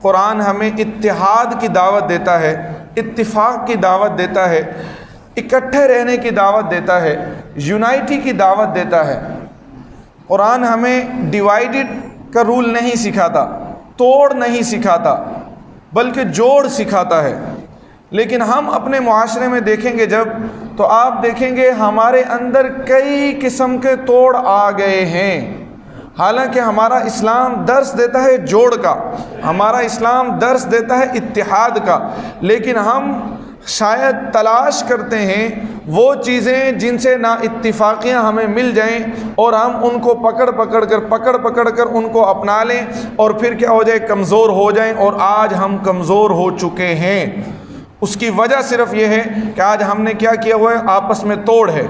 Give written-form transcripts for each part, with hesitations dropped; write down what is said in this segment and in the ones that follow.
قرآن ہمیں اتحاد کی دعوت دیتا ہے، اتفاق کی دعوت دیتا ہے، اکٹھے رہنے کی دعوت دیتا ہے، یونائٹی کی دعوت دیتا ہے۔ قرآن ہمیں ڈیوائیڈڈ کا رول نہیں سکھاتا، توڑ نہیں سکھاتا، بلکہ جوڑ سکھاتا ہے۔ لیکن ہم اپنے معاشرے میں دیکھیں گے جب، تو آپ دیکھیں گے ہمارے اندر کئی قسم کے توڑ آ گئے ہیں۔ حالانکہ ہمارا اسلام درس دیتا ہے جوڑ کا، ہمارا اسلام درس دیتا ہے اتحاد کا، لیکن ہم شاید تلاش کرتے ہیں وہ چیزیں جن سے نا اتفاقیاں ہمیں مل جائیں اور ہم ان کو پکڑ کر ان کو اپنا لیں، اور پھر کیا ہو جائے، کمزور ہو جائیں۔ اور آج ہم کمزور ہو چکے ہیں۔ اس کی وجہ صرف یہ ہے کہ آج ہم نے کیا کیا ہوا ہے، آپس میں توڑ ہے،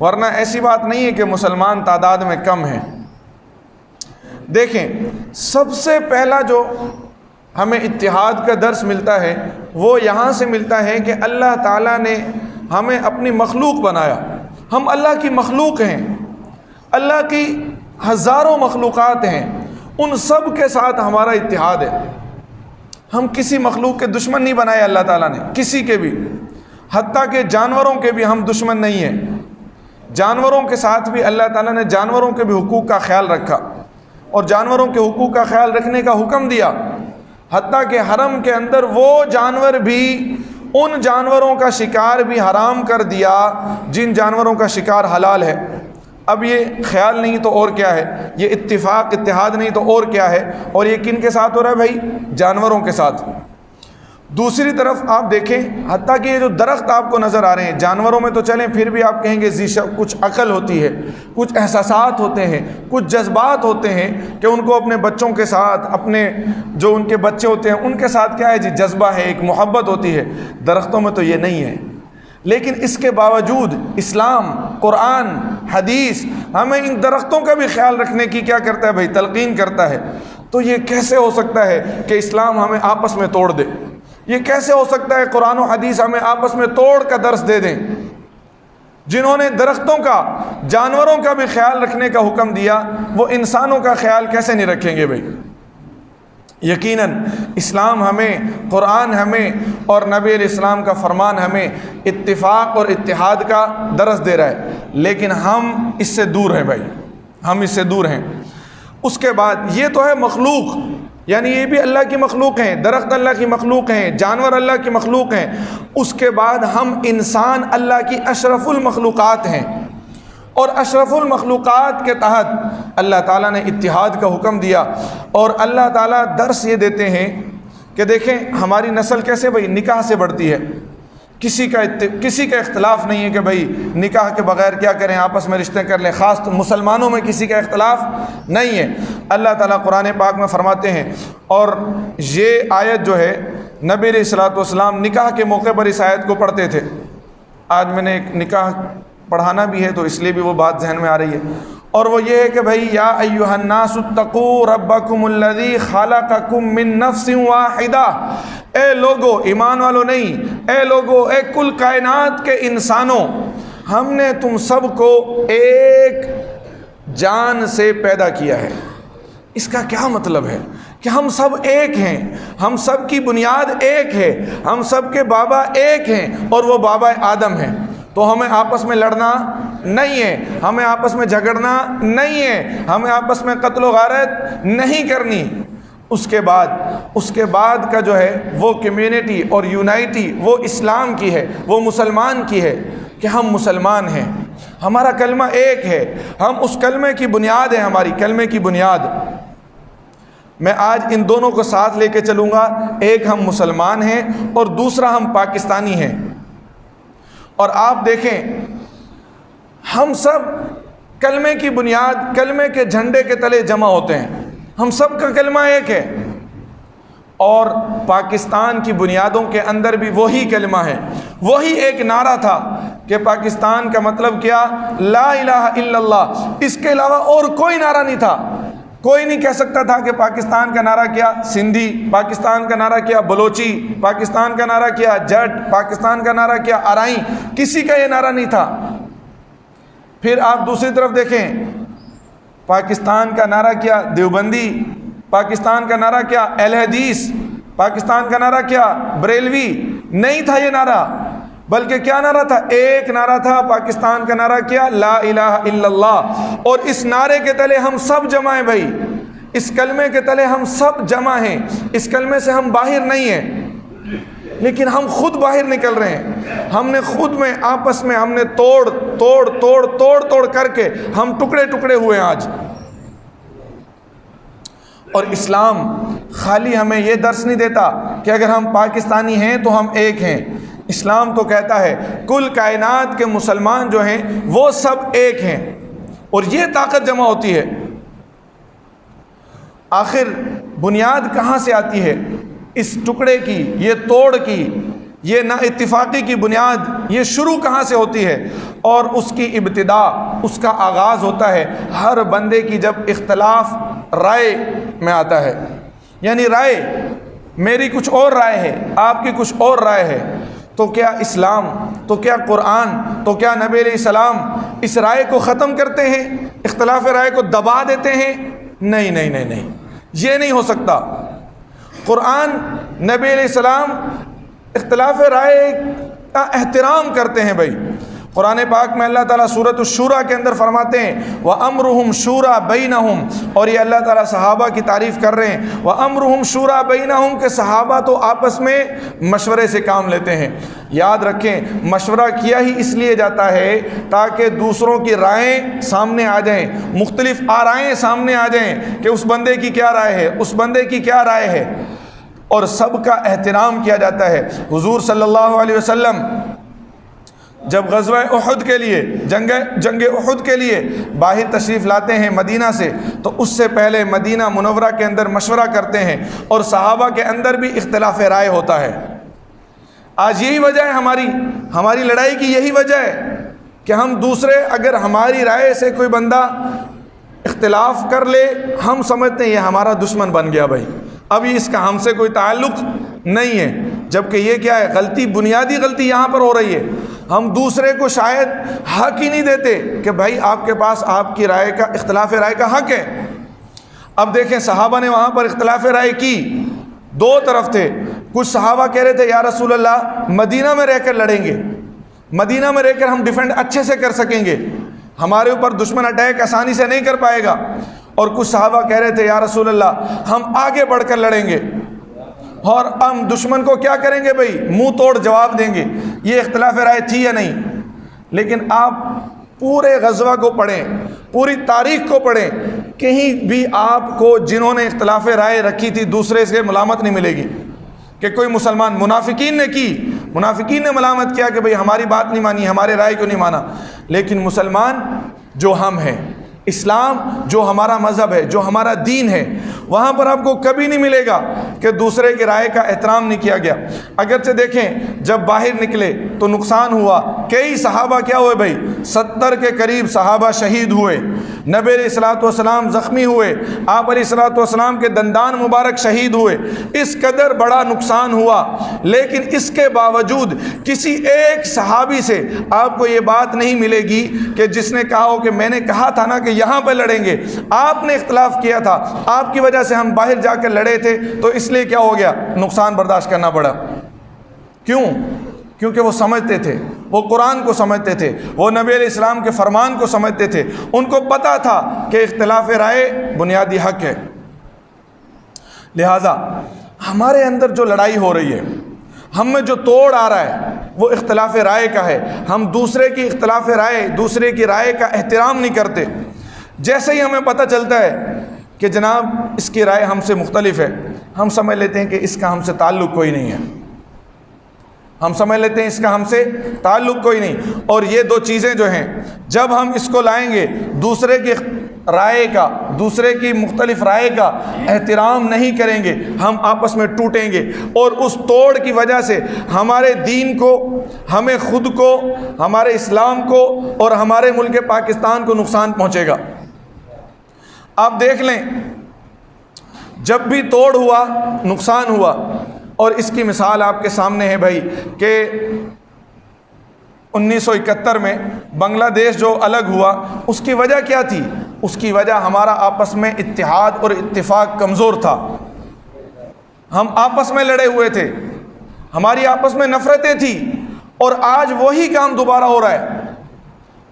ورنہ ایسی بات نہیں ہے کہ مسلمان تعداد میں کم ہیں۔ دیکھیں، سب سے پہلا جو ہمیں اتحاد کا درس ملتا ہے وہ یہاں سے ملتا ہے کہ اللہ تعالیٰ نے ہمیں اپنی مخلوق بنایا۔ ہم اللہ کی مخلوق ہیں، اللہ کی ہزاروں مخلوقات ہیں، ان سب کے ساتھ ہمارا اتحاد ہے۔ ہم کسی مخلوق کے دشمن نہیں بنائے اللہ تعالیٰ نے، کسی کے بھی، حتیٰ کہ جانوروں کے بھی ہم دشمن نہیں ہیں۔ جانوروں کے ساتھ بھی اللہ تعالیٰ نے جانوروں کے بھی حقوق کا خیال رکھا اور جانوروں کے حقوق کا خیال رکھنے کا حکم دیا، حتیٰ کہ حرم کے اندر وہ جانور بھی، ان جانوروں کا شکار بھی حرام کر دیا جن جانوروں کا شکار حلال ہے۔ اب یہ خیال نہیں تو اور کیا ہے، یہ اتفاق اتحاد نہیں تو اور کیا ہے، اور یہ کن کے ساتھ ہو رہا ہے بھائی؟ جانوروں کے ساتھ۔ دوسری طرف آپ دیکھیں، حتیٰ کہ یہ جو درخت آپ کو نظر آ رہے ہیں، جانوروں میں تو چلیں پھر بھی آپ کہیں گے کچھ عقل ہوتی ہے، کچھ احساسات ہوتے ہیں، کچھ جذبات ہوتے ہیں کہ ان کو اپنے بچوں کے ساتھ، اپنے جو ان کے بچے ہوتے ہیں ان کے ساتھ کیا ہے جی، جذبہ ہے، ایک محبت ہوتی ہے۔ درختوں میں تو یہ نہیں ہے۔ لیکن اس کے باوجود اسلام، قرآن، حدیث ہمیں ان درختوں کا بھی خیال رکھنے کی کیا کرتا ہے بھائی، تلقین کرتا ہے۔ تو یہ کیسے ہو سکتا ہے کہ اسلام ہمیں آپس میں توڑ دے؟ یہ کیسے ہو سکتا ہے قرآن و حدیث ہمیں آپس میں توڑ کا درس دے دیں؟ جنہوں نے درختوں کا، جانوروں کا بھی خیال رکھنے کا حکم دیا، وہ انسانوں کا خیال کیسے نہیں رکھیں گے بھائی؟ یقیناً اسلام ہمیں، قرآن ہمیں اور نبی علیہ السلام کا فرمان ہمیں اتفاق اور اتحاد کا درس دے رہا ہے، لیکن ہم اس سے دور ہیں بھائی، ہم اس سے دور ہیں۔ اس کے بعد یہ تو ہے مخلوق، یعنی یہ بھی اللہ کی مخلوق ہیں، درخت اللہ کی مخلوق ہیں، جانور اللہ کی مخلوق ہیں۔ اس کے بعد ہم انسان اللہ کی اشرف المخلوقات ہیں، اور اشرف المخلوقات کے تحت اللہ تعالیٰ نے اتحاد کا حکم دیا۔ اور اللہ تعالیٰ درس یہ دیتے ہیں کہ دیکھیں ہماری نسل کیسے بھائی نکاح سے بڑھتی ہے۔ کسی کا اختلاف نہیں ہے کہ بھائی نکاح کے بغیر کیا کریں، آپس میں رشتے کر لیں، خاص تو مسلمانوں میں کسی کا اختلاف نہیں ہے۔ اللہ تعالیٰ قرآن پاک میں فرماتے ہیں، اور یہ آیت جو ہے نبی علیہ الصلوۃ والسلام نکاح کے موقع پر اس آیت کو پڑھتے تھے۔ آج میں نے ایک نکاح پڑھانا بھی ہے تو اس لیے بھی وہ بات ذہن میں آ رہی ہے، اور وہ یہ ہے کہ بھائی یا ایھا الناس اتقوا ربکم الذی خلقکم من نفس واحدہ، اے لوگو، ایمان والو نہیں، اے لوگو، اے کل کائنات کے انسانوں، ہم نے تم سب کو ایک جان سے پیدا کیا ہے۔ اس کا کیا مطلب ہے کہ ہم سب ایک ہیں، ہم سب کی بنیاد ایک ہے، ہم سب کے بابا ایک ہیں اور وہ بابا آدم ہیں۔ تو ہمیں آپس میں لڑنا نہیں ہے، ہمیں آپس میں جھگڑنا نہیں ہے، ہمیں آپس میں قتل و غارت نہیں کرنی۔ اس کے بعد کا جو ہے وہ کمیونٹی اور یونائٹی وہ اسلام کی ہے، وہ مسلمان کی ہے کہ ہم مسلمان ہیں، ہمارا کلمہ ایک ہے، ہم اس کلمے کی بنیاد ہے، ہماری کلمے کی بنیاد۔ میں آج ان دونوں کو ساتھ لے کے چلوں گا، ایک ہم مسلمان ہیں اور دوسرا ہم پاکستانی ہیں۔ اور آپ دیکھیں ہم سب کلمے کی بنیاد، کلمے کے جھنڈے کے تلے جمع ہوتے ہیں، ہم سب کا کلمہ ایک ہے، اور پاکستان کی بنیادوں کے اندر بھی وہی کلمہ ہے، وہی ایک نعرہ تھا کہ پاکستان کا مطلب کیا، لا الہ الا اللہ، اس کے علاوہ اور کوئی نعرہ نہیں تھا۔ کوئی نہیں کہہ سکتا تھا کہ پاکستان کا نعرہ کیا سندھی، پاکستان کا نعرہ کیا بلوچی، پاکستان کا نعرہ کیا جٹ، پاکستان کا نعرہ کیا آرائیں، کسی کا یہ نعرہ نہیں تھا۔ پھر آپ دوسری طرف دیکھیں، پاکستان کا نعرہ کیا دیوبندی، پاکستان کا نعرہ کیا اہل حدیث، پاکستان کا نعرہ کیا بریلوی، نہیں تھا یہ نعرہ، بلکہ کیا نعرہ تھا؟ ایک نعرہ تھا پاکستان کا نعرہ کیا؟ لا الہ الا اللہ۔ اور اس نعرے کے تلے ہم سب جمع ہیں بھائی، اس کلمے کے تلے ہم سب جمع ہیں، اس کلمے سے ہم باہر نہیں ہیں، لیکن ہم خود باہر نکل رہے ہیں۔ ہم نے خود میں آپس میں ہم نے توڑ کر کے ہم ٹکڑے ٹکڑے ہوئے ہیں آج۔ اور اسلام خالی ہمیں یہ درس نہیں دیتا کہ اگر ہم پاکستانی ہیں تو ہم ایک ہیں، اسلام تو کہتا ہے کل کائنات کے مسلمان جو ہیں وہ سب ایک ہیں، اور یہ طاقت جمع ہوتی ہے۔ آخر بنیاد کہاں سے آتی ہے اس ٹکڑے کی، یہ توڑ کی، یہ نا اتفاقی کی بنیاد، یہ شروع کہاں سے ہوتی ہے؟ اور اس کی ابتدا، اس کا آغاز ہوتا ہے ہر بندے کی جب اختلاف رائے میں آتا ہے، یعنی رائے، میری کچھ اور رائے ہے، آپ کی کچھ اور رائے ہے، تو کیا اسلام، تو کیا قرآن، تو کیا نبی علیہ السلام اس رائے کو ختم کرتے ہیں، اختلاف رائے کو دبا دیتے ہیں؟ نہیں نہیں نہیں نہیں، یہ نہیں ہو سکتا۔ قرآن، نبی علیہ السلام اختلاف رائے کا احترام کرتے ہیں بھائی۔ قرآن پاک میں اللہ تعالیٰ سورۃ الشورى کے اندر فرماتے ہیں وَأَمْرُهُمْ شُورَى بَيْنَهُمْ، اور یہ اللہ تعالیٰ صحابہ کی تعریف کر رہے ہیں وَأَمْرُهُمْ شُورَى بَيْنَهُمْ، کہ صحابہ تو آپس میں مشورے سے کام لیتے ہیں۔ یاد رکھیں، مشورہ کیا ہی اس لیے جاتا ہے تاکہ دوسروں کی رائیں سامنے آ جائیں، مختلف آرائیں سامنے آ جائیں کہ اس بندے کی کیا رائے ہے، اس بندے کی کیا رائے ہے، اور سب کا احترام کیا جاتا ہے۔ حضور صلی اللہ علیہ وسلم جب غزوہ احد کے لیے، جنگ احد کے لیے باہر تشریف لاتے ہیں مدینہ سے، تو اس سے پہلے مدینہ منورہ کے اندر مشورہ کرتے ہیں، اور صحابہ کے اندر بھی اختلاف رائے ہوتا ہے۔ آج یہی وجہ ہے ہماری لڑائی کی، یہی وجہ ہے کہ ہم دوسرے، اگر ہماری رائے سے کوئی بندہ اختلاف کر لے، ہم سمجھتے ہیں یہ ہمارا دشمن بن گیا بھائی، ابھی اس کا ہم سے کوئی تعلق نہیں ہے، جبکہ یہ کیا ہے؟ غلطی، بنیادی غلطی یہاں پر ہو رہی ہے۔ ہم دوسرے کو شاید حق ہی نہیں دیتے کہ بھائی آپ کے پاس آپ کی رائے کا، اختلاف رائے کا حق ہے۔ اب دیکھیں صحابہ نے وہاں پر اختلاف رائے کی، دو طرف تھے، کچھ صحابہ کہہ رہے تھے یا رسول اللہ مدینہ میں رہ کر لڑیں گے، مدینہ میں رہ کر ہم ڈیفینڈ اچھے سے کر سکیں گے، ہمارے اوپر دشمن اٹیک آسانی سے نہیں کر پائے گا، اور کچھ صحابہ کہہ رہے تھے یا رسول اللہ ہم آگے بڑھ کر لڑیں گے اور ہم دشمن کو کیا کریں گے بھائی؟ منہ توڑ جواب دیں گے۔ یہ اختلاف رائے تھی یا نہیں؟ لیکن آپ پورے غزوہ کو پڑھیں، پوری تاریخ کو پڑھیں، کہیں بھی آپ کو جنہوں نے اختلاف رائے رکھی تھی دوسرے سے ملامت نہیں ملے گی کہ کوئی مسلمان، منافقین نے کی، منافقین نے ملامت کیا کہ بھئی ہماری بات نہیں مانی، ہمارے رائے کو نہیں مانا، لیکن مسلمان جو ہم ہیں، اسلام جو ہمارا مذہب ہے، جو ہمارا دین ہے، وہاں پر آپ کو کبھی نہیں ملے گا کہ دوسرے کی رائے کا احترام نہیں کیا گیا۔ اگرچہ دیکھیں جب باہر نکلے تو نقصان ہوا، کئی صحابہ کیا ہوئے بھائی؟ 70 کے قریب صحابہ شہید ہوئے، نبی علیہ الصلوۃ والسلام زخمی ہوئے، آپ علیہ الصلوۃ والسلام کے دندان مبارک شہید ہوئے، اس قدر بڑا نقصان ہوا، لیکن اس کے باوجود کسی ایک صحابی سے آپ کو یہ بات نہیں ملے گی کہ جس نے کہا ہو کہ میں نے کہا تھا نا کہ یہاں پہ لڑیں گے، آپ نے اختلاف کیا تھا، آپ کی وجہ سے ہم باہر جا کر لڑے تھے، تو اس لیے کیا ہو گیا؟ نقصان برداشت کرنا پڑا۔ کیوں؟ کیونکہ وہ سمجھتے تھے، وہ قرآن کو سمجھتے تھے، وہ نبی علیہ السلام کے فرمان کو سمجھتے تھے، ان کو پتہ تھا کہ اختلاف رائے بنیادی حق ہے۔ لہٰذا ہمارے اندر جو لڑائی ہو رہی ہے، ہم میں جو توڑ آ رہا ہے، وہ اختلاف رائے کا ہے۔ ہم دوسرے کی اختلاف رائے، دوسرے کی رائے کا احترام نہیں کرتے۔ جیسے ہی ہمیں پتہ چلتا ہے کہ جناب اس کی رائے ہم سے مختلف ہے، ہم سمجھ لیتے ہیں کہ اس کا ہم سے تعلق کوئی نہیں ہے، ہم سمجھ لیتے ہیں اس کا ہم سے تعلق کوئی نہیں۔ اور یہ دو چیزیں جو ہیں، جب ہم اس کو لائیں گے، دوسرے کی رائے کا، دوسرے کی مختلف رائے کا احترام نہیں کریں گے، ہم آپس میں ٹوٹیں گے، اور اس توڑ کی وجہ سے ہمارے دین کو، ہمیں خود کو، ہمارے اسلام کو اور ہمارے ملک پاکستان کو نقصان پہنچے گا۔ آپ دیکھ لیں، جب بھی توڑ ہوا، نقصان ہوا، اور اس کی مثال آپ کے سامنے ہے بھائی کہ 1971 میں بنگلہ دیش جو الگ ہوا، اس کی وجہ کیا تھی؟ اس کی وجہ ہمارا آپس میں اتحاد اور اتفاق کمزور تھا. ہم آپس میں لڑے ہوئے تھے, ہماری آپس میں نفرتیں تھیں, اور آج وہی کام دوبارہ ہو رہا ہے.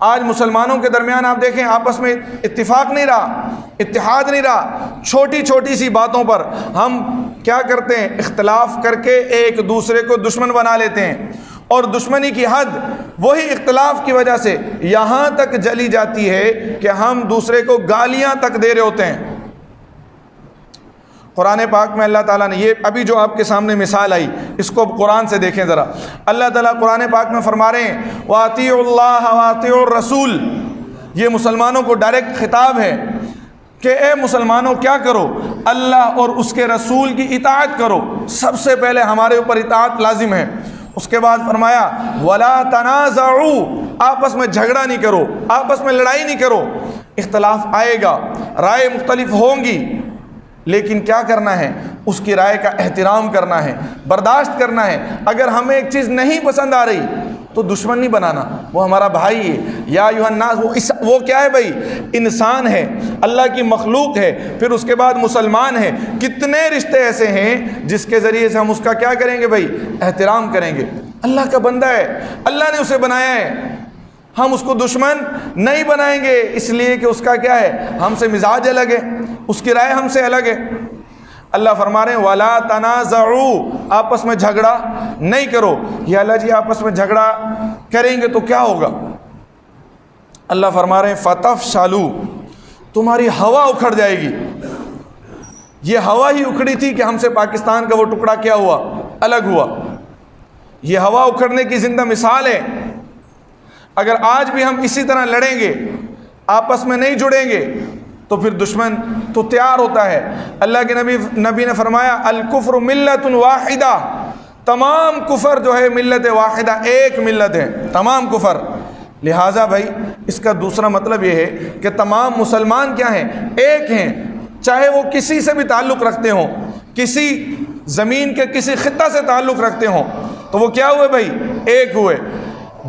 آج مسلمانوں کے درمیان آپ دیکھیں آپس میں اتفاق نہیں رہا, اتحاد نہیں رہا. چھوٹی چھوٹی سی باتوں پر ہم کیا کرتے ہیں, اختلاف کر کے ایک دوسرے کو دشمن بنا لیتے ہیں, اور دشمنی کی حد وہی اختلاف کی وجہ سے یہاں تک جلی جاتی ہے کہ ہم دوسرے کو گالیاں تک دے رہے ہوتے ہیں. قرآن پاک میں اللہ تعالیٰ نے یہ ابھی جو آپ کے سامنے مثال آئی, اس کو قرآن سے دیکھیں ذرا. اللہ تعالیٰ قرآن پاک میں فرما رہے ہیں وَأَطِيعُوا اللَّهَ وَأَطِيعُوا الرَّسُولَ. یہ مسلمانوں کو ڈائریکٹ خطاب ہے کہ اے مسلمانوں کیا کرو, اللہ اور اس کے رسول کی اطاعت کرو. سب سے پہلے ہمارے اوپر اطاعت لازم ہے. اس کے بعد فرمایا وَلَا تَنَازَعُوا, آپس میں جھگڑا نہیں کرو, آپس میں لڑائی نہیں کرو. اختلاف آئے گا, رائے مختلف ہوں گی, لیکن کیا کرنا ہے, اس کی رائے کا احترام کرنا ہے, برداشت کرنا ہے. اگر ہمیں ایک چیز نہیں پسند آ رہی تو دشمن نہیں بنانا, وہ ہمارا بھائی ہے. یا ایھا الناس, وہ کیا ہے بھائی, انسان ہے, اللہ کی مخلوق ہے, پھر اس کے بعد مسلمان ہے. کتنے رشتے ایسے ہیں جس کے ذریعے سے ہم اس کا کیا کریں گے بھائی, احترام کریں گے. اللہ کا بندہ ہے, اللہ نے اسے بنایا ہے, ہم اس کو دشمن نہیں بنائیں گے, اس لیے کہ اس کا کیا ہے, ہم سے مزاج الگ ہے, اس کی رائے ہم سے الگ ہے. اللہ فرما رہے ہیں وَلَا تَنَازَعُوا, آپس میں جھگڑا نہیں کرو. یا اللہ جی آپس میں جھگڑا کریں گے تو کیا ہوگا؟ اللہ فرما رہے ہیں فَتَفْشَلُوا, تمہاری ہوا اکھڑ جائے گی. یہ ہوا ہی اکھڑی تھی کہ ہم سے پاکستان کا وہ ٹکڑا کیا ہوا, الگ ہوا. یہ ہوا اکھڑنے کی زندہ مثال ہے. اگر آج بھی ہم اسی طرح لڑیں گے, آپس میں نہیں جڑیں گے, تو پھر دشمن تو تیار ہوتا ہے. اللہ کے نبی نے فرمایا الکفر ملت واحدہ, تمام کفر جو ہے ملت واحدہ, ایک ملت ہے تمام کفر. لہٰذا بھائی اس کا دوسرا مطلب یہ ہے کہ تمام مسلمان کیا ہیں, ایک ہیں. چاہے وہ کسی سے بھی تعلق رکھتے ہوں, کسی زمین کے کسی خطہ سے تعلق رکھتے ہوں, تو وہ کیا ہوئے بھائی, ایک ہوئے.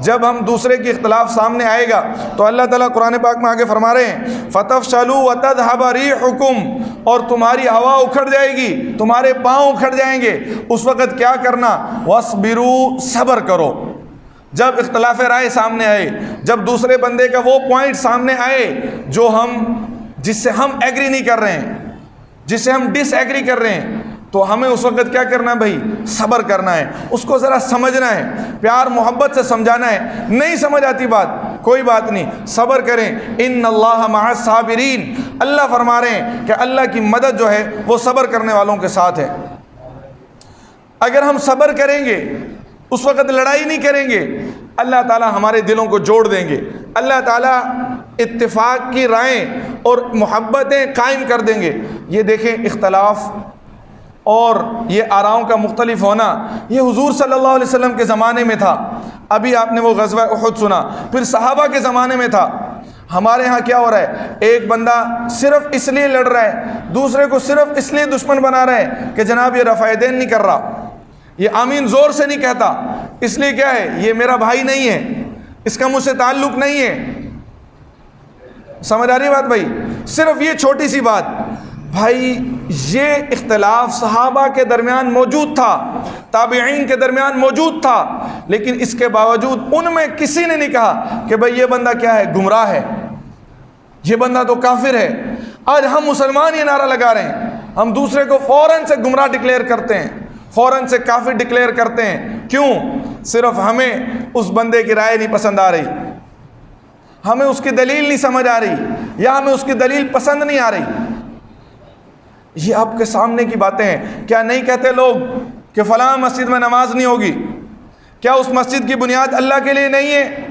جب ہم دوسرے کی اختلاف سامنے آئے گا تو اللہ تعالیٰ قرآن پاک میں آگے فرما رہے ہیں فَتَفْشَلُوا وَتَذْهَبَ رِيحُكُمْ, اور تمہاری ہوا اکھڑ جائے گی, تمہارے پاؤں اکھڑ جائیں گے. اس وقت کیا کرنا, وَاصْبِرُوا, صبر کرو. جب اختلاف رائے سامنے آئے, جب دوسرے بندے کا وہ پوائنٹ سامنے آئے جو جس سے ہم ایگری نہیں کر رہے ہیں, جس سے ہم ڈس ایگری کر رہے ہیں, تو ہمیں اس وقت کیا کرنا ہے بھائی, صبر کرنا ہے. اس کو ذرا سمجھنا ہے, پیار محبت سے سمجھانا ہے. نہیں سمجھ آتی بات, کوئی بات نہیں, صبر کریں. ان اللہ مع الصابرین, اللہ فرما رہے ہیں کہ اللہ کی مدد جو ہے وہ صبر کرنے والوں کے ساتھ ہے. اگر ہم صبر کریں گے, اس وقت لڑائی نہیں کریں گے, اللہ تعالیٰ ہمارے دلوں کو جوڑ دیں گے. اللہ تعالیٰ اتفاق کی رائیں اور محبتیں قائم کر دیں گے. یہ دیکھیں اختلاف اور یہ آراؤں کا مختلف ہونا, یہ حضور صلی اللہ علیہ وسلم کے زمانے میں تھا. ابھی آپ نے وہ غزوہ احد سنا, پھر صحابہ کے زمانے میں تھا. ہمارے ہاں کیا ہو رہا ہے, ایک بندہ صرف اس لیے لڑ رہا ہے, دوسرے کو صرف اس لیے دشمن بنا رہا ہے کہ جناب یہ رفع دین نہیں کر رہا, یہ آمین زور سے نہیں کہتا, اس لیے کیا ہے, یہ میرا بھائی نہیں ہے, اس کا مجھ سے تعلق نہیں ہے. سمجھ آ رہی بات بھائی؟ صرف یہ چھوٹی سی بات بھائی, یہ اختلاف صحابہ کے درمیان موجود تھا, تابعین کے درمیان موجود تھا, لیکن اس کے باوجود ان میں کسی نے نہیں کہا کہ بھائی یہ بندہ کیا ہے, گمراہ ہے, یہ بندہ تو کافر ہے. آج ہم مسلمان یہ نعرہ لگا رہے ہیں, ہم دوسرے کو فوراً سے گمراہ ڈکلیئر کرتے ہیں, فوراً سے کافر ڈکلیئر کرتے ہیں. کیوں؟ صرف ہمیں اس بندے کی رائے نہیں پسند آ رہی, ہمیں اس کی دلیل نہیں سمجھ آ رہی, یا ہمیں اس کی دلیل پسند نہیں آ رہی. یہ آپ کے سامنے کی باتیں ہیں. کیا نہیں کہتے لوگ کہ فلاں مسجد میں نماز نہیں ہوگی؟ کیا اس مسجد کی بنیاد اللہ کے لیے نہیں ہے؟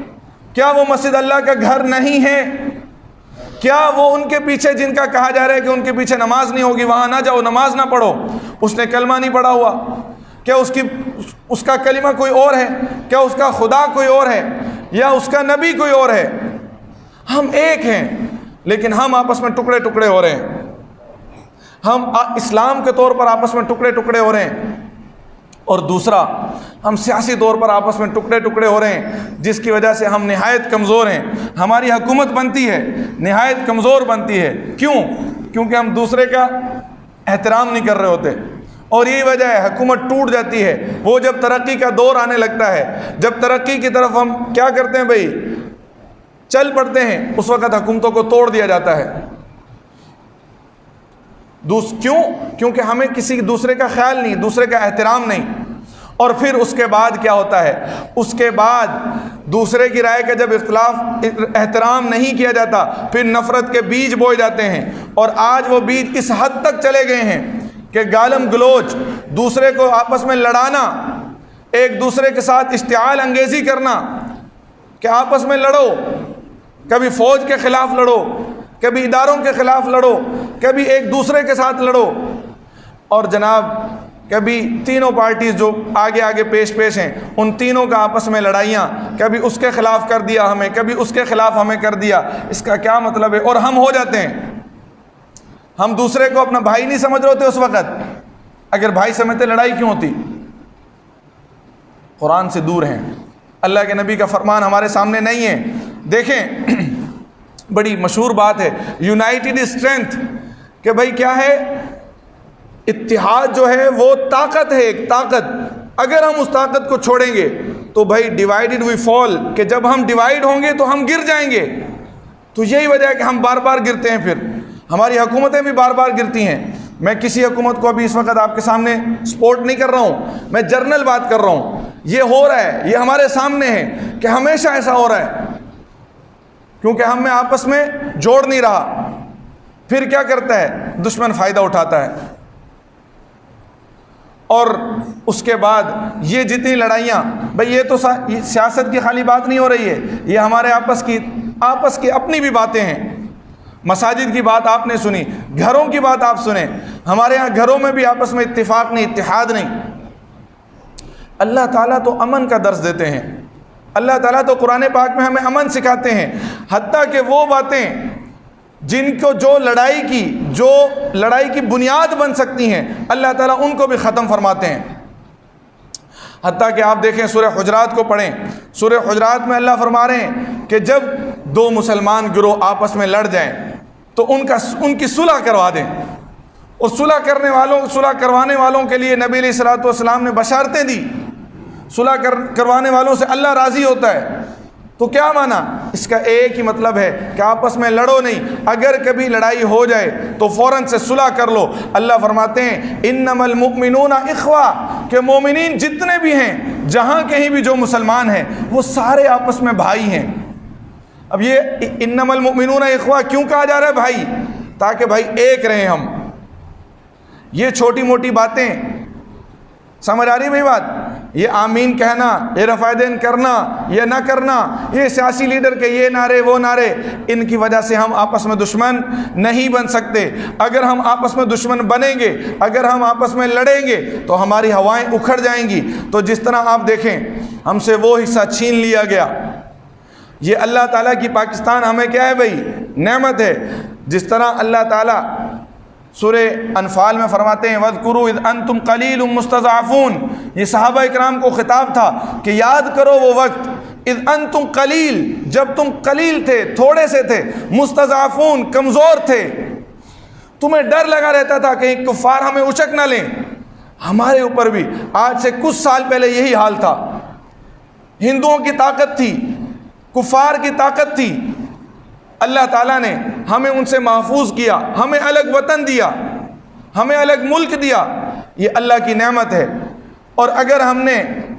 کیا وہ مسجد اللہ کا گھر نہیں ہے؟ کیا وہ ان کے پیچھے جن کا کہا جا رہا ہے کہ ان کے پیچھے نماز نہیں ہوگی وہاں نہ جاؤ, نماز نہ پڑھو, اس نے کلمہ نہیں پڑھا ہوا؟ کیا اس کا کلمہ کوئی اور ہے؟ کیا اس کا خدا کوئی اور ہے, یا اس کا نبی کوئی اور ہے؟ ہم ایک ہیں, لیکن ہم آپس میں ٹکڑے ٹکڑے ہو رہے ہیں. ہم اسلام کے طور پر آپس میں ٹکڑے ٹکڑے ہو رہے ہیں. اور دوسرا ہم سیاسی طور پر آپس میں ٹکڑے ٹکڑے ہو رہے ہیں، جس کی وجہ سے ہم نہایت کمزور ہیں. ہماری حکومت بنتی ہے نہایت کمزور بنتی ہے. کیوں؟ کیونکہ ہم دوسرے کا احترام نہیں کر رہے ہوتے، اور یہی وجہ ہے حکومت ٹوٹ جاتی ہے. وہ جب ترقی کا دور آنے لگتا ہے، جب ترقی کی طرف ہم کیا کرتے ہیں بھائی، چل پڑتے ہیں، اس وقت حکومتوں کو توڑ دیا جاتا ہے. کیوں؟ کیونکہ ہمیں کسی دوسرے کا خیال نہیں، دوسرے کا احترام نہیں. اور پھر اس کے بعد کیا ہوتا ہے، اس کے بعد دوسرے کی رائے کا جب احترام نہیں کیا جاتا، پھر نفرت کے بیج بوئے جاتے ہیں. اور آج وہ بیج اس حد تک چلے گئے ہیں کہ گالم گلوچ، دوسرے کو آپس میں لڑانا، ایک دوسرے کے ساتھ اشتعال انگیزی کرنا، کہ آپس میں لڑو، کبھی فوج کے خلاف لڑو، کبھی اداروں کے خلاف لڑو، کبھی ایک دوسرے کے ساتھ لڑو. اور جناب کبھی تینوں پارٹیز جو آگے آگے پیش ہیں، ان تینوں کا آپس میں لڑائیاں، کبھی اس کے خلاف کر دیا ہمیں، کبھی اس کے خلاف ہمیں کر دیا. اس کا کیا مطلب ہے؟ اور ہم ہو جاتے ہیں، ہم دوسرے کو اپنا بھائی نہیں سمجھ رہے ہوتے اس وقت. اگر بھائی سمجھتے لڑائی کیوں ہوتی؟ قرآن سے دور ہیں، اللہ کے نبی کا فرمان ہمارے سامنے نہیں ہے. دیکھیں بڑی مشہور بات ہے یونائٹڈ اسٹرینتھ، کہ بھائی کیا ہے، اتحاد جو ہے وہ طاقت ہے، ایک طاقت. اگر ہم اس طاقت کو چھوڑیں گے تو بھائی ڈیوائیڈڈ وی فال، کہ جب ہم ڈیوائیڈ ہوں گے تو ہم گر جائیں گے. تو یہی وجہ ہے کہ ہم بار بار گرتے ہیں، پھر ہماری حکومتیں بھی بار بار گرتی ہیں. میں کسی حکومت کو ابھی اس وقت آپ کے سامنے سپورٹ نہیں کر رہا ہوں، میں جنرل بات کر رہا ہوں. یہ ہو رہا ہے، یہ ہمارے سامنے ہے کہ ہمیشہ ایسا ہو رہا ہے، کیونکہ ہم میں آپس میں جوڑ نہیں رہا. پھر کیا کرتا ہے؟ دشمن فائدہ اٹھاتا ہے. اور اس کے بعد یہ جتنی لڑائیاں، بھئی یہ تو سیاست کی خالی بات نہیں ہو رہی ہے، یہ ہمارے آپس کی اپنی بھی باتیں ہیں. مساجد کی بات آپ نے سنی، گھروں کی بات آپ سنیں. ہمارے ہاں گھروں میں بھی آپس میں اتفاق نہیں، اتحاد نہیں. اللہ تعالیٰ تو امن کا درس دیتے ہیں، اللہ تعالیٰ تو قرآن پاک میں ہمیں امن سکھاتے ہیں. حتیٰ کہ وہ باتیں جن کو جو لڑائی کی بنیاد بن سکتی ہیں، اللہ تعالیٰ ان کو بھی ختم فرماتے ہیں. حتیٰ کہ آپ دیکھیں سورہ حجرات کو پڑھیں، سورہ حجرات میں اللہ فرما رہے ہیں کہ جب دو مسلمان گروہ آپس میں لڑ جائیں تو ان کی صلح کروا دیں. اور صلح کروانے والوں کے لیے نبی علیہ الصلوۃ والسلام نے بشارتیں دی. صلح کروانے والوں سے اللہ راضی ہوتا ہے. تو کیا مانا؟ اس کا ایک ہی مطلب ہے کہ آپس میں لڑو نہیں. اگر کبھی لڑائی ہو جائے تو فوراً سے صلح کر لو. اللہ فرماتے ہیں انما المؤمنون اخوہ، کہ مومنین جتنے بھی ہیں، جہاں کہیں بھی جو مسلمان ہیں، وہ سارے آپس میں بھائی ہیں. اب یہ انما المؤمنون اخوہ کیوں کہا جا رہا ہے بھائی؟ تاکہ بھائی ایک رہیں ہم. یہ چھوٹی موٹی باتیں سمجھ آ رہی بھائی بات؟ یہ آمین کہنا، یہ رفع دین کرنا، یہ نہ کرنا، یہ سیاسی لیڈر کے یہ نعرے وہ نعرے، ان کی وجہ سے ہم آپس میں دشمن نہیں بن سکتے. اگر ہم آپس میں دشمن بنیں گے، اگر ہم آپس میں لڑیں گے تو ہماری ہوائیں اکھڑ جائیں گی. تو جس طرح آپ دیکھیں ہم سے وہ حصہ چھین لیا گیا. یہ اللہ تعالیٰ کی پاکستان ہمیں کیا ہے بھائی؟ نعمت ہے. جس طرح اللہ تعالیٰ سورہ انفال میں فرماتے ہیں وَاذْكُرُوا اِذْ أَنْتُمْ قَلِيلٌ مُسْتَضْعَفُونَ، یہ صحابہ اکرام کو خطاب تھا کہ یاد کرو وہ وقت اِذْ أَنْتُمْ قَلِيل، جب تم قلیل تھے، تھوڑے سے تھے، مستضعفون، کمزور تھے، تمہیں ڈر لگا رہتا تھا کہ کفار ہمیں اچک نہ لیں. ہمارے اوپر بھی آج سے کچھ سال پہلے یہی حال تھا. ہندوؤں کی طاقت تھی، کفار کی طاقت تھی. اللہ تعالیٰ نے ہمیں ان سے محفوظ کیا، ہمیں الگ وطن دیا، ہمیں الگ ملک دیا. یہ اللہ کی نعمت ہے. اور اگر ہم نے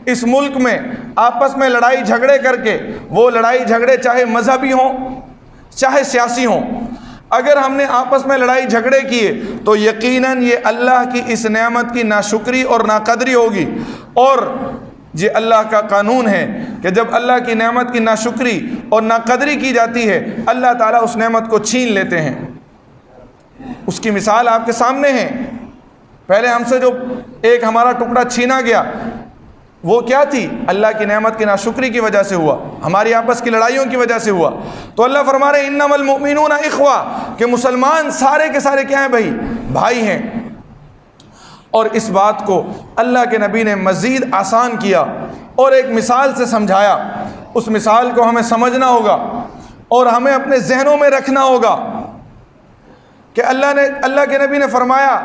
اس ملک میں آپس میں لڑائی جھگڑے کر کے، وہ لڑائی جھگڑے چاہے مذہبی ہوں چاہے سیاسی ہوں، اگر ہم نے آپس میں لڑائی جھگڑے کیے تو یقیناً یہ اللہ کی اس نعمت کی ناشکری اور ناقدری ہوگی. اور یہ اللہ کا قانون ہے کہ جب اللہ کی نعمت کی ناشکری اور ناقدری کی جاتی ہے، اللہ تعالیٰ اس نعمت کو چھین لیتے ہیں. اس کی مثال آپ کے سامنے ہے. پہلے ہم سے جو ایک ہمارا ٹکڑا چھینا گیا، وہ کیا تھی؟ اللہ کی نعمت کی ناشکری کی وجہ سے ہوا، ہماری آپس کی لڑائیوں کی وجہ سے ہوا. تو اللہ فرما رہے ہیں انما المؤمنون اخوہ، کہ مسلمان سارے کے سارے کیا ہیں بھائی؟ بھائی ہیں. اور اس بات کو اللہ کے نبی نے مزید آسان کیا اور ایک مثال سے سمجھایا۔ اس مثال کو ہمیں سمجھنا ہوگا اور ہمیں اپنے ذہنوں میں رکھنا ہوگا کہ اللہ کے نبی نے فرمایا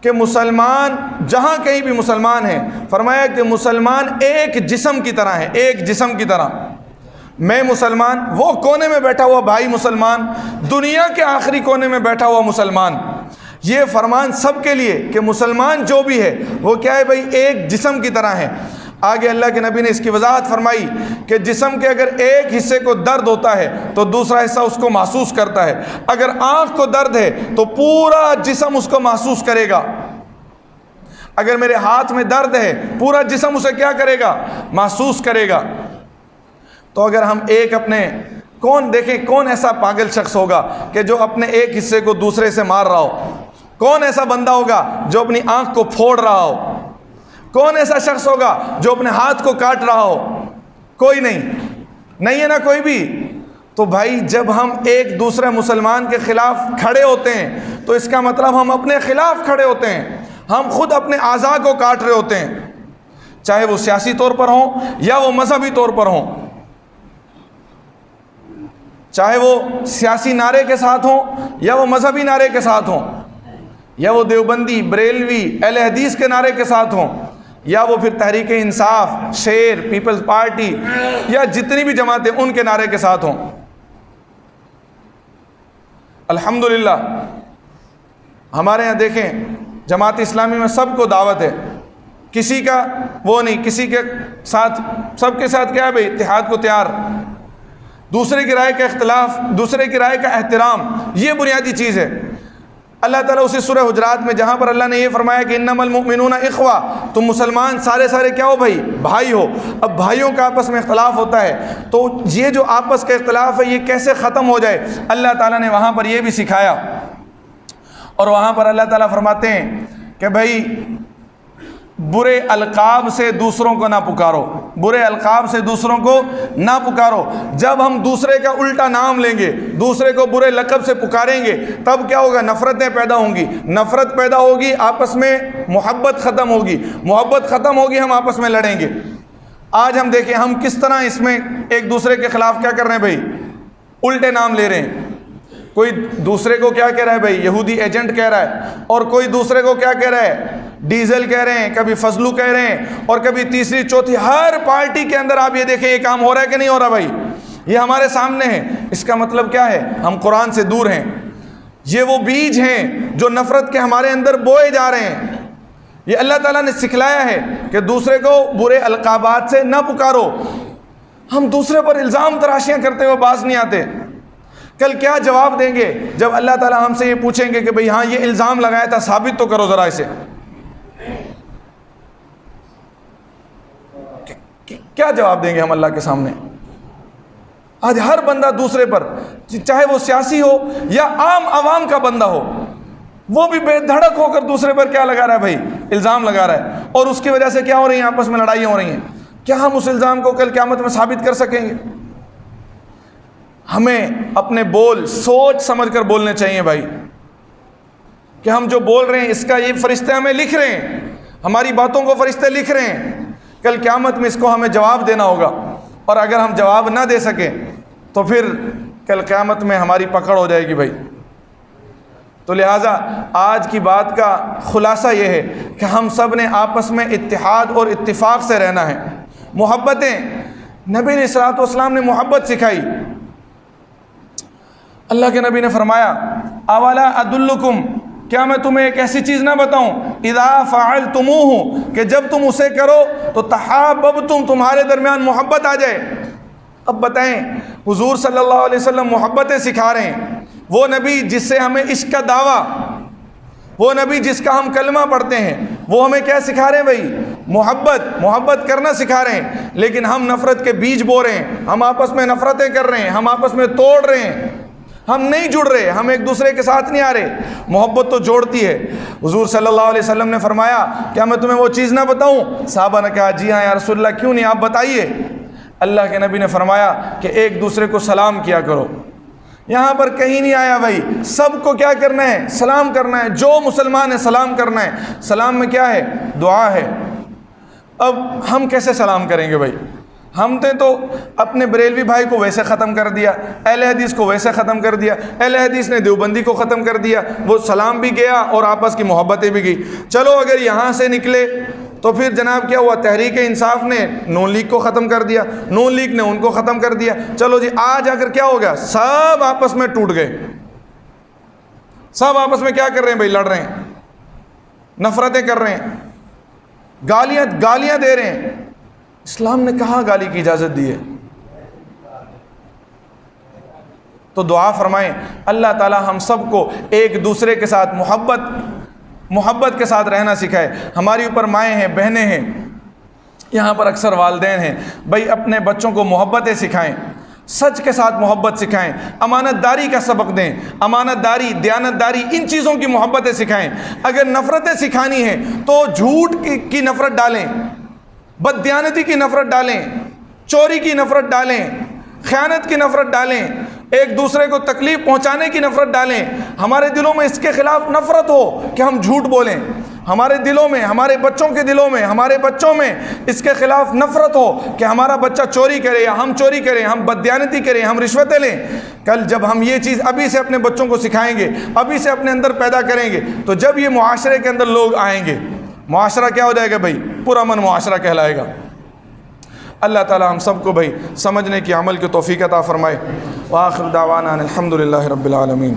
کہ مسلمان جہاں کہیں بھی مسلمان ہیں، فرمایا کہ مسلمان ایک جسم کی طرح ہے، ایک جسم کی طرح۔ میں مسلمان، وہ کونے میں بیٹھا ہوا بھائی مسلمان، دنیا کے آخری کونے میں بیٹھا ہوا مسلمان۔ یہ فرمان سب کے لیے کہ مسلمان جو بھی ہے وہ کیا ہے بھائی، ایک جسم کی طرح ہے۔ آگے اللہ کے نبی نے اس کی وضاحت فرمائی کہ جسم کے اگر ایک حصے کو درد ہوتا ہے تو دوسرا حصہ اس کو محسوس کرتا ہے۔ اگر آنکھ کو درد ہے تو پورا جسم اس کو محسوس کرے گا۔ اگر میرے ہاتھ میں درد ہے پورا جسم اسے کیا کرے گا، محسوس کرے گا۔ تو اگر ہم دیکھیں کون ایسا پاگل شخص ہوگا کہ جو اپنے ایک حصے کو دوسرے سے مار رہا ہو؟ کون ایسا بندہ ہوگا جو اپنی آنکھ کو پھوڑ رہا ہو؟ کون ایسا شخص ہوگا جو اپنے ہاتھ کو کاٹ رہا ہو؟ کوئی نہیں ہے نا کوئی بھی۔ تو بھائی جب ہم ایک دوسرے مسلمان کے خلاف کھڑے ہوتے ہیں تو اس کا مطلب ہم اپنے خلاف کھڑے ہوتے ہیں، ہم خود اپنے اعضاء کو کاٹ رہے ہوتے ہیں، چاہے وہ سیاسی طور پر ہوں یا وہ مذہبی طور پر ہوں، چاہے وہ سیاسی نعرے کے ساتھ ہوں یا وہ مذہبی نعرے کے ساتھ ہوں، یا وہ دیوبندی، بریلوی، اہل حدیث کے نعرے کے ساتھ ہوں، یا وہ پھر تحریک انصاف، شیر، پیپلز پارٹی یا جتنی بھی جماعتیں ان کے نعرے کے ساتھ ہوں۔ الحمدللہ ہمارے یہاں دیکھیں جماعت اسلامی میں سب کو دعوت ہے، کسی کا وہ نہیں، کسی کے ساتھ سب کے ساتھ کیا ہے بھائی، اتحاد کو تیار، دوسرے کی رائے کا اختلاف، دوسرے کی رائے کا احترام، یہ بنیادی چیز ہے۔ اللہ تعالیٰ اسی سورہ حجرات میں جہاں پر اللہ نے یہ فرمایا کہ انما المؤمنون اخوہ، تم مسلمان سارے کیا ہو بھائی، بھائی ہو۔ اب بھائیوں کا آپس میں اختلاف ہوتا ہے تو یہ جو آپس کا اختلاف ہے یہ کیسے ختم ہو جائے، اللہ تعالیٰ نے وہاں پر یہ بھی سکھایا۔ اور وہاں پر اللہ تعالیٰ فرماتے ہیں کہ بھائی برے القاب سے دوسروں کو نہ پکارو، برے القاب سے دوسروں کو نہ پکارو۔ جب ہم دوسرے کا الٹا نام لیں گے، دوسرے کو برے لقب سے پکاریں گے، تب کیا ہوگا، نفرتیں پیدا ہوں گی، نفرت پیدا ہوگی، آپس میں محبت ختم ہوگی، محبت ختم ہوگی، ہم آپس میں لڑیں گے۔ آج ہم دیکھیں ہم کس طرح اس میں ایک دوسرے کے خلاف کیا کر رہے ہیں بھائی، الٹے نام لے رہے ہیں۔ کوئی دوسرے کو کیا کہہ رہا ہے بھائی، یہودی ایجنٹ کہہ رہا ہے، اور کوئی دوسرے کو کیا کہہ رہا ہے، ڈیزل کہہ رہے ہیں، کبھی فضلو کہہ رہے ہیں، اور کبھی تیسری چوتھی، ہر پارٹی کے اندر آپ یہ دیکھیں یہ کام ہو رہا ہے کہ نہیں ہو رہا بھائی، یہ ہمارے سامنے ہے۔ اس کا مطلب کیا ہے، ہم قرآن سے دور ہیں، یہ وہ بیج ہیں جو نفرت کے ہمارے اندر بوئے جا رہے ہیں۔ یہ اللہ تعالیٰ نے سکھلایا ہے کہ دوسرے کو برے القابات سے نہ پکارو۔ ہم دوسرے پر الزام تراشیاں کرتے ہوئے باز نہیں آتے۔ کل کیا جواب دیں گے جب اللہ تعالیٰ ہم سے یہ پوچھیں گے کہ بھئی ہاں یہ الزام لگایا تھا، ثابت تو کرو ذرا اسے۔ کیا جواب دیں گے ہم اللہ کے سامنے؟ آج ہر بندہ دوسرے پر، چاہے وہ سیاسی ہو یا عام عوام کا بندہ ہو، وہ بھی بے دھڑک ہو کر دوسرے پر کیا لگا رہا ہے بھائی، الزام لگا رہا ہے، اور اس کی وجہ سے کیا ہو رہی ہیں، آپس میں لڑائیاں ہو رہی ہیں۔ کیا ہم اس الزام کو کل قیامت میں ثابت کر سکیں گے؟ ہمیں اپنے بول سوچ سمجھ کر بولنے چاہیے بھائی، کہ ہم جو بول رہے ہیں اس کا یہ فرشتے ہمیں لکھ رہے ہیں، ہماری باتوں کو فرشتے لکھ رہے ہیں، کل قیامت میں اس کو ہمیں جواب دینا ہوگا، اور اگر ہم جواب نہ دے سکیں تو پھر کل قیامت میں ہماری پکڑ ہو جائے گی بھائی۔ تو لہٰذا آج کی بات کا خلاصہ یہ ہے کہ ہم سب نے آپس میں اتحاد اور اتفاق سے رہنا ہے۔ محبتیں، نبی علیہ الصلوۃ والسلام نے محبت سکھائی۔ اللہ کے نبی نے فرمایا اولا ادلکم، کیا میں تمہیں ایک ایسی چیز نہ بتاؤں، اذا فعلتموہ، کہ جب تم اسے کرو تو تحاببتم، تمہارے درمیان محبت آ جائے۔ اب بتائیں، حضور صلی اللہ علیہ وسلم محبتیں سکھا رہے ہیں، وہ نبی جس سے ہمیں عشق کا دعویٰ، وہ نبی جس کا ہم کلمہ پڑھتے ہیں، وہ ہمیں کیا سکھا رہے ہیں بھائی، محبت کرنا سکھا رہے ہیں، لیکن ہم نفرت کے بیج بو رہے ہیں، ہم آپس میں نفرتیں کر رہے ہیں، ہم آپس میں توڑ رہے ہیں، ہم نہیں جڑ رہے، ہم ایک دوسرے کے ساتھ نہیں آ رہے۔ محبت تو جوڑتی ہے۔ حضور صلی اللہ علیہ وسلم نے فرمایا کیا میں تمہیں وہ چیز نہ بتاؤں؟ صحابہ نے کہا جی ہاں یا رسول اللہ، کیوں نہیں، آپ بتائیے۔ اللہ کے نبی نے فرمایا کہ ایک دوسرے کو سلام کیا کرو، یہاں پر کہیں نہیں آیا بھائی، سب کو کیا کرنا ہے؟ سلام کرنا ہے. جو مسلمان ہے سلام کرنا ہے. سلام میں کیا ہے؟ دعا ہے. اب ہم کیسے سلام کریں گے بھائی؟ ہم نے تو اپنے بریلوی بھائی کو ویسے ختم کر دیا، اہل حدیث کو ویسے ختم کر دیا، اہل حدیث نے دیوبندی کو ختم کر دیا. وہ سلام بھی گیا اور آپس کی محبتیں بھی گئی. چلو اگر یہاں سے نکلے تو پھر جناب کیا ہوا؟ تحریک انصاف نے نون لیگ کو ختم کر دیا، نون لیگ نے ان کو ختم کر دیا. چلو جی آج آ کر کیا ہو گیا؟ سب آپس میں ٹوٹ گئے. سب آپس میں کیا کر رہے ہیں بھائی؟ لڑ رہے ہیں، نفرتیں کر رہے ہیں، گالیاں دے رہے ہیں. اسلام نے کہاں گالی کی اجازت دی ہے؟ تو دعا فرمائیں اللہ تعالی ہم سب کو ایک دوسرے کے ساتھ محبت کے ساتھ رہنا سکھائے. ہماری اوپر مائیں ہیں، بہنیں ہیں، یہاں پر اکثر والدین ہیں. بھائی اپنے بچوں کو محبتیں سکھائیں، سچ کے ساتھ محبت سکھائیں، امانت داری کا سبق دیں، امانت داری، دیانت داری، ان چیزوں کی محبتیں سکھائیں. اگر نفرتیں سکھانی ہیں تو جھوٹ کی نفرت ڈالیں، بددیانتی کی نفرت ڈالیں، چوری کی نفرت ڈالیں، خیانت کی نفرت ڈالیں، ایک دوسرے کو تکلیف پہنچانے کی نفرت ڈالیں. ہمارے دلوں میں اس کے خلاف نفرت ہو کہ ہم جھوٹ بولیں. ہمارے دلوں میں، ہمارے بچوں کے دلوں میں، ہمارے بچوں میں اس کے خلاف نفرت ہو کہ ہمارا بچہ چوری کرے یا ہم چوری کریں، ہم بددیانتی کریں، ہم رشوتیں لیں. کل جب ہم یہ چیز ابھی سے اپنے بچوں کو سکھائیں گے، ابھی سے اپنے اندر پیدا کریں گے، تو جب یہ معاشرے کے اندر لوگ آئیں گے، معاشرہ کیا ہو جائے گا بھائی؟ پرامن معاشرہ کہلائے گا. اللہ تعالی ہم سب کو بھائی سمجھنے کی، عمل کی توفیق عطا فرمائے. وآخر دعوانا الحمدللہ رب العالمین.